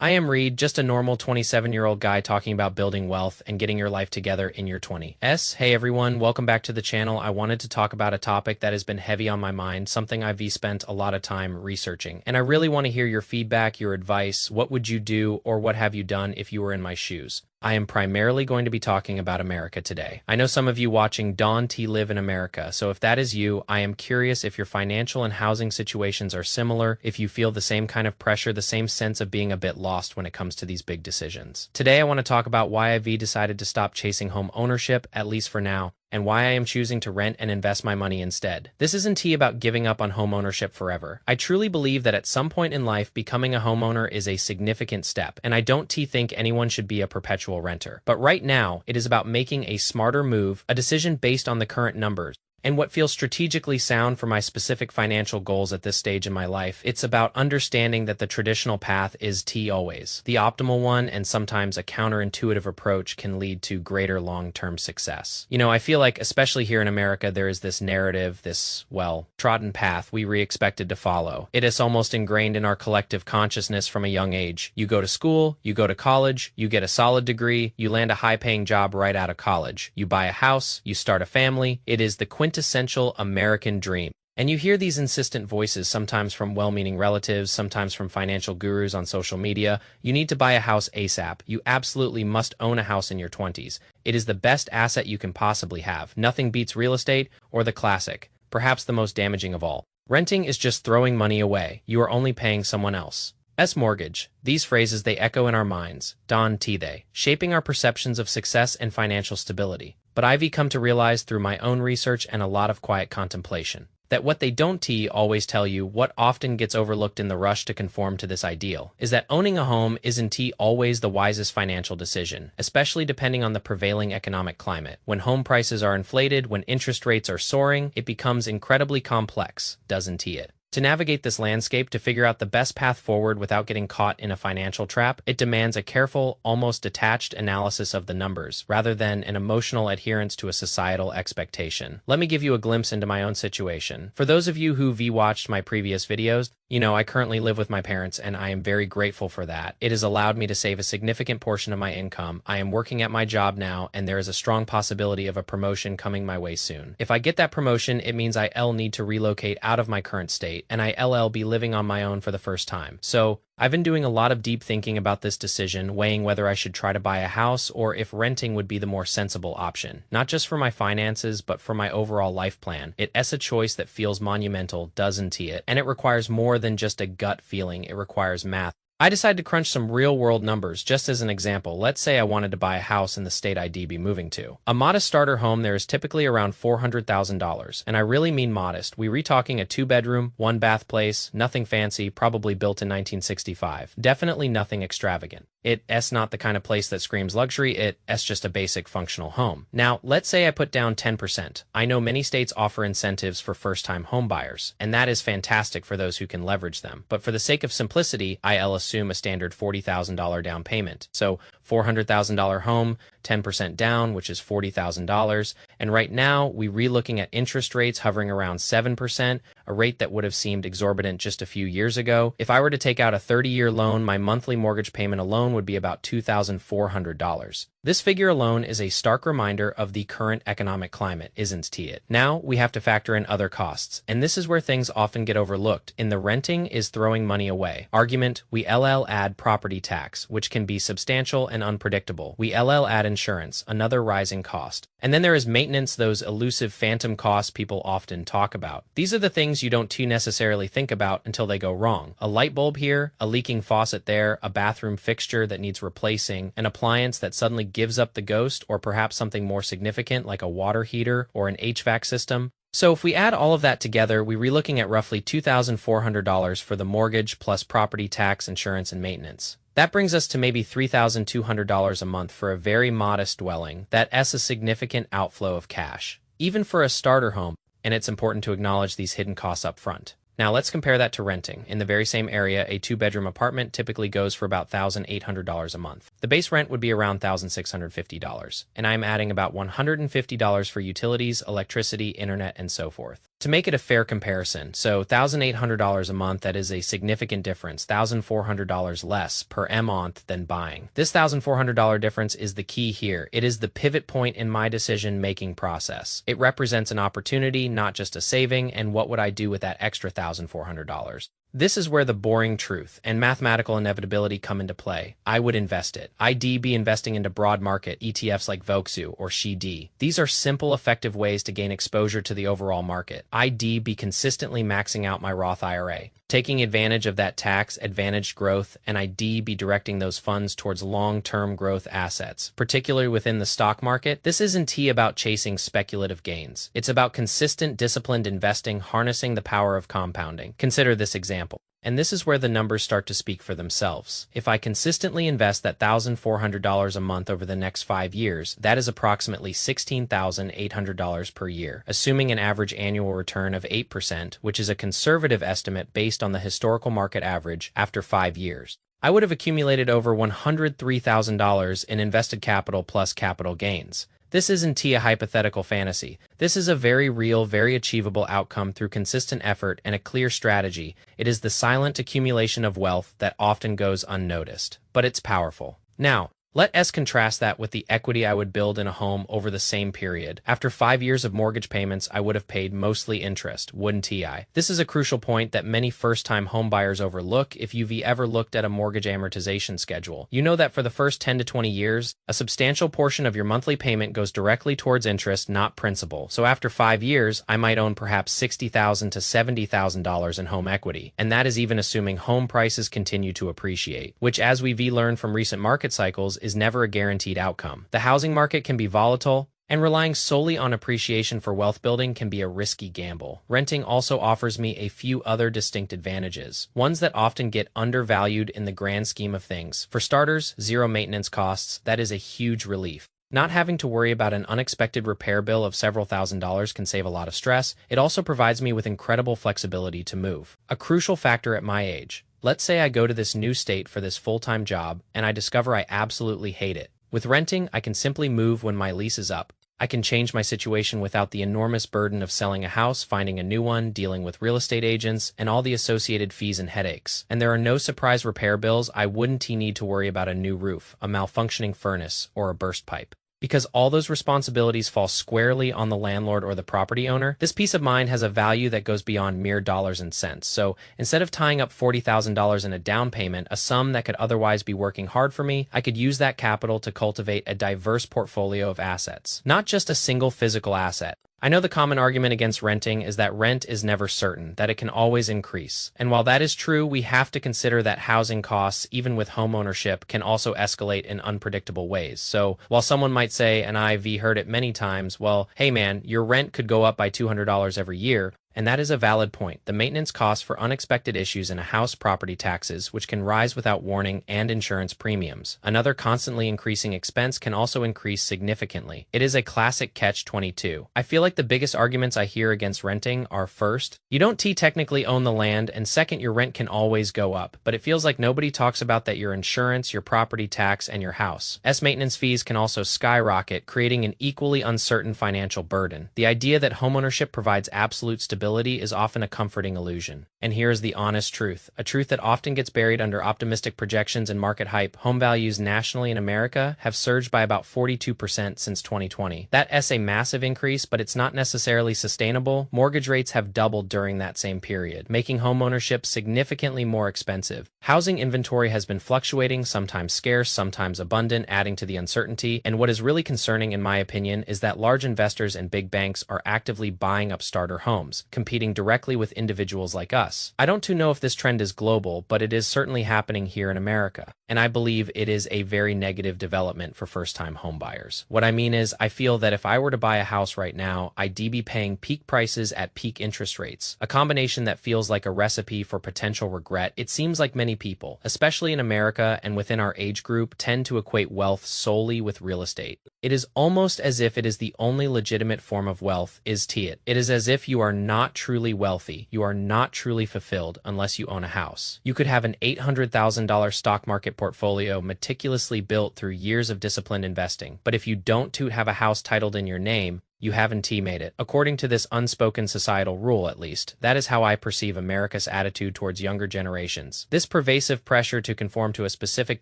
I am Reed, just a normal 27-year-old guy talking about building wealth and getting your life together in your 20s. Hey everyone, welcome back to the channel. I wanted to talk about a topic that has been heavy on my mind, something I've spent a lot of time researching. And I really want to hear your feedback, your advice. What would you do or what have you done if you were in my shoes? I am primarily going to be talking about America today. I know some of you watching Don T live in America, so if that is you, I am curious if your financial and housing situations are similar, if you feel the same kind of pressure, the same sense of being a bit lost when it comes to these big decisions. Today I want to talk about why I've decided to stop chasing home ownership, at least for now, and why I am choosing to rent and invest my money instead. This isn't about giving up on home ownership forever. I truly believe that at some point in life, becoming a homeowner is a significant step, and I don't think anyone should be a perpetual renter. But right now, it is about making a smarter move, a decision based on the current numbers, and what feels strategically sound for my specific financial goals at this stage in my life. It's about understanding that the traditional path is always the optimal one, and sometimes a counterintuitive approach can lead to greater long-term success. You know, I feel like, especially here in America, there is this narrative, this, well, trodden path we expected to follow. It is almost ingrained in our collective consciousness from a young age. You go to school, you go to college, you get a solid degree, you land a high-paying job right out of college. You buy a house, you start a family. It is the quintessential American dream. And you hear these insistent voices, sometimes from well-meaning relatives, sometimes from financial gurus on social media. You need to buy a house ASAP. You absolutely must own a house in your 20s. It is the best asset you can possibly have. Nothing beats real estate or the classic, perhaps the most damaging of all. Renting is just throwing money away. You are only paying someone else's mortgage. These phrases, they echo in our minds, Don T they, shaping our perceptions of success and financial stability. But I've come to realize through my own research and a lot of quiet contemplation that what they don't always tell you, what often gets overlooked in the rush to conform to this ideal, is that owning a home isn't always the wisest financial decision, especially depending on the prevailing economic climate. When home prices are inflated, when interest rates are soaring, it becomes incredibly complex, doesn't it? To navigate this landscape, to figure out the best path forward without getting caught in a financial trap, it demands a careful, almost detached analysis of the numbers, rather than an emotional adherence to a societal expectation. Let me give you a glimpse into my own situation. For those of you who watched my previous videos, you know, I currently live with my parents, and I am very grateful for that. It has allowed me to save a significant portion of my income. I am working at my job now, and there is a strong possibility of a promotion coming my way soon. If I get that promotion, it means I'll need to relocate out of my current state, and I'll be living on my own for the first time. So I've been doing a lot of deep thinking about this decision, weighing whether I should try to buy a house or if renting would be the more sensible option. Not just for my finances, but for my overall life plan. It's a choice that feels monumental, doesn't it? And it requires more than just a gut feeling. It requires math. I decided to crunch some real-world numbers. Just as an example, let's say I wanted to buy a house in the state I'd be moving to. A modest starter home there is typically around $400,000, and I really mean modest. We're talking a 2-bedroom, 1-bath place, nothing fancy, probably built in 1965. Definitely nothing extravagant. It's not the kind of place that screams luxury. It's just a basic functional home. Now, let's say I put down 10%. I know many states offer incentives for first-time home buyers, and that is fantastic for those who can leverage them. But for the sake of simplicity, I'll assume a standard $40,000 down payment. So $400,000 home, 10% down, which is $40,000. And right now, we're relooking at interest rates hovering around 7%, a rate that would have seemed exorbitant just a few years ago. If I were to take out a 30-year loan, my monthly mortgage payment alone would be about $2,400. This figure alone is a stark reminder of the current economic climate, isn't it? Now, we have to factor in other costs, and this is where things often get overlooked. In the renting is throwing money away argument, we add property tax, which can be substantial and unpredictable. We add insurance, another rising cost. And then there is maintenance, those elusive phantom costs people often talk about. These are the things you don't too necessarily think about until they go wrong. A light bulb here, a leaking faucet there, a bathroom fixture that needs replacing, an appliance that suddenly gives up the ghost, or perhaps something more significant like a water heater or an HVAC system. So if we add all of that together, we're looking at roughly $2,400 for the mortgage plus property tax, insurance, and maintenance. That brings us to maybe $3,200 a month for a very modest dwelling. That's a significant outflow of cash, even for a starter home, and it's important to acknowledge these hidden costs up front. Now let's compare that to renting. In the very same area, a two-bedroom apartment typically goes for about $1,800 a month. The base rent would be around $1,650, and I'm adding about $150 for utilities, electricity, internet, and so forth. To make it a fair comparison, so $1,800 a month, that is a significant difference, $1,400 less per month than buying. This $1,400 difference is the key here. It is the pivot point in my decision-making process. It represents an opportunity, not just a saving, and what would I do with that extra $1,400? This is where the boring truth and mathematical inevitability come into play. I would invest it. I'd be investing into broad market ETFs like VOXU or SHID. These are simple, effective ways to gain exposure to the overall market. I'd be consistently maxing out my Roth IRA, taking advantage of that tax-advantaged growth, and I'd be directing those funds towards long-term growth assets, particularly within the stock market. This isn't about chasing speculative gains. It's about consistent, disciplined investing, harnessing the power of compounding. Consider this example. And this is where the numbers start to speak for themselves. If I consistently invest that $1,400 a month over the next 5 years, that is approximately $16,800 per year, assuming an average annual return of 8%, which is a conservative estimate based on the historical market average after 5 years. I would have accumulated over $103,000 in invested capital plus capital gains. This isn't a hypothetical fantasy. This is a very real, very achievable outcome through consistent effort and a clear strategy. It is the silent accumulation of wealth that often goes unnoticed, but it's powerful. Now, let us contrast that with the equity I would build in a home over the same period. After 5 years of mortgage payments, I would have paid mostly interest, wouldn't I? This is a crucial point that many first-time homebuyers overlook. If you've ever looked at a mortgage amortization schedule, you know that for the first 10 to 20 years, a substantial portion of your monthly payment goes directly towards interest, not principal. So after 5 years, I might own perhaps $60,000 to $70,000 in home equity, and that is even assuming home prices continue to appreciate, which, as we've learned from recent market cycles, is never a guaranteed outcome. The housing market can be volatile, and relying solely on appreciation for wealth building can be a risky gamble. Renting also offers me a few other distinct advantages, ones that often get undervalued in the grand scheme of things. For starters, zero maintenance costs. That is a huge relief. Not having to worry about an unexpected repair bill of several $1,000s can save a lot of stress. It also provides me with incredible flexibility to move, a crucial factor at my age. Let's say I go to this new state for this full-time job, and I discover I absolutely hate it. With renting, I can simply move when my lease is up. I can change my situation without the enormous burden of selling a house, finding a new one, dealing with real estate agents, and all the associated fees and headaches. And there are no surprise repair bills. I wouldn't need to worry about a new roof, a malfunctioning furnace, or a burst pipe. Because all those responsibilities fall squarely on the landlord or the property owner, this peace of mind has a value that goes beyond mere dollars and cents. So instead of tying up $40,000 in a down payment, a sum that could otherwise be working hard for me, I could use that capital to cultivate a diverse portfolio of assets, not just a single physical asset. I know the common argument against renting is that rent is never certain, that it can always increase. And while that is true, we have to consider that housing costs, even with homeownership, can also escalate in unpredictable ways. So while someone might say, and I've heard it many times, well, hey man, your rent could go up by $200 every year. And that is a valid point. The maintenance costs for unexpected issues in a house, property taxes, which can rise without warning, and insurance premiums. Another constantly increasing expense can also increase significantly. It is a classic catch-22. I feel like the biggest arguments I hear against renting are, first, you don't technically own the land, and second, your rent can always go up. But it feels like nobody talks about that your insurance, your property tax, and your house. Maintenance fees can also skyrocket, creating an equally uncertain financial burden. The idea that homeownership provides absolute stability is often a comforting illusion. And here's the honest truth, a truth that often gets buried under optimistic projections and market hype. Home values nationally in America have surged by about 42% since 2020. That's a massive increase, but it's not necessarily sustainable. Mortgage rates have doubled during that same period, making homeownership significantly more expensive. Housing inventory has been fluctuating, sometimes scarce, sometimes abundant, adding to the uncertainty. And what is really concerning, in my opinion, is that large investors and big banks are actively buying up starter homes, competing directly with individuals like us. I don't know if this trend is global, but it is certainly happening here in America. And I believe it is a very negative development for first-time homebuyers. What I mean is, I feel that if I were to buy a house right now, I'd be paying peak prices at peak interest rates, a combination that feels like a recipe for potential regret. It seems like many people, especially in America and within our age group, tend to equate wealth solely with real estate. It is almost as if it is the only legitimate form of wealth is it. It is as if you are not truly wealthy, you are not truly fulfilled unless you own a house. You could have an $800,000 stock market portfolio meticulously built through years of disciplined investing, but if you don't have a house titled in your name, you haven't made it. According to this unspoken societal rule, at least, that is how I perceive America's attitude towards younger generations. This pervasive pressure to conform to a specific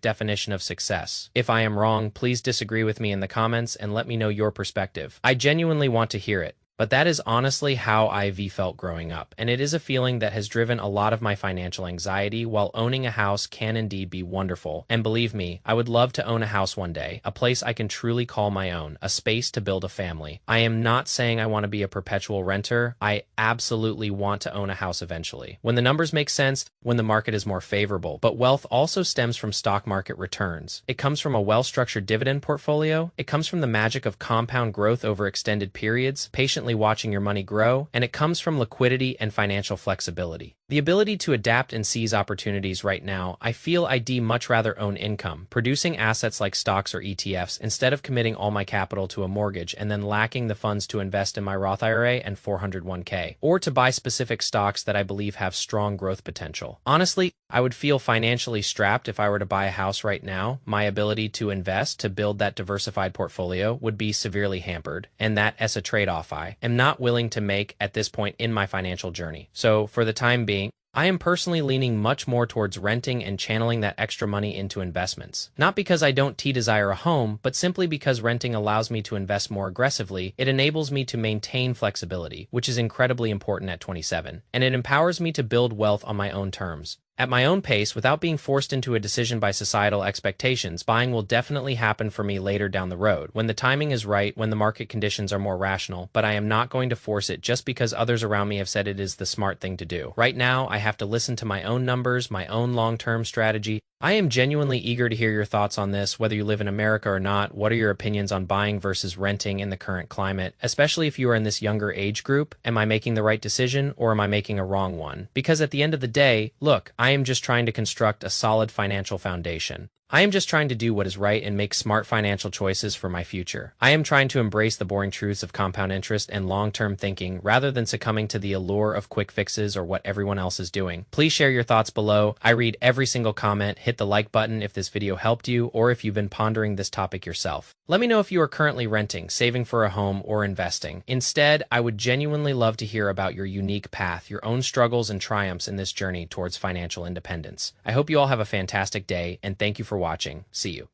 definition of success. If I am wrong, please disagree with me in the comments and let me know your perspective. I genuinely want to hear it. But that is honestly how IV felt growing up, and it is a feeling that has driven a lot of my financial anxiety. While owning a house can indeed be wonderful, and believe me, I would love to own a house one day, a place I can truly call my own, a space to build a family. I am not saying I want to be a perpetual renter. I absolutely want to own a house eventually, when the numbers make sense, when the market is more favorable. But wealth also stems from stock market returns. It comes from a well-structured dividend portfolio. It comes from the magic of compound growth over extended periods, patiently watching your money grow, and it comes from liquidity and financial flexibility. The ability to adapt and seize opportunities. Right now, I feel I'd much rather own income, producing assets like stocks or ETFs, instead of committing all my capital to a mortgage and then lacking the funds to invest in my Roth IRA and 401k, or to buy specific stocks that I believe have strong growth potential. Honestly, I would feel financially strapped if I were to buy a house right now. My ability to invest, to build that diversified portfolio, would be severely hampered, and that is a trade-off I am not willing to make at this point in my financial journey. So, for the time being, I am personally leaning much more towards renting and channeling that extra money into investments. Not because I don't desire a home, but simply because renting allows me to invest more aggressively. It enables me to maintain flexibility, which is incredibly important at 27, and it empowers me to build wealth on my own terms. At my own pace, without being forced into a decision by societal expectations. Buying will definitely happen for me later down the road, when the timing is right, when the market conditions are more rational, but I am not going to force it just because others around me have said it is the smart thing to do. Right now, I have to listen to my own numbers, my own long-term strategy. I am genuinely eager to hear your thoughts on this, whether you live in America or not. What are your opinions on buying versus renting in the current climate, especially if you are in this younger age group? Am I making the right decision, or am I making a wrong one? Because at the end of the day, look, I am just trying to construct a solid financial foundation. I am just trying to do what is right and make smart financial choices for my future. I am trying to embrace the boring truths of compound interest and long-term thinking rather than succumbing to the allure of quick fixes or what everyone else is doing. Please share your thoughts below. I read every single comment. Hit the like button if this video helped you or if you've been pondering this topic yourself. Let me know if you are currently renting, saving for a home, or investing. Instead, I would genuinely love to hear about your unique path, your own struggles and triumphs in this journey towards financial independence. I hope you all have a fantastic day, and thank you for watching. See you.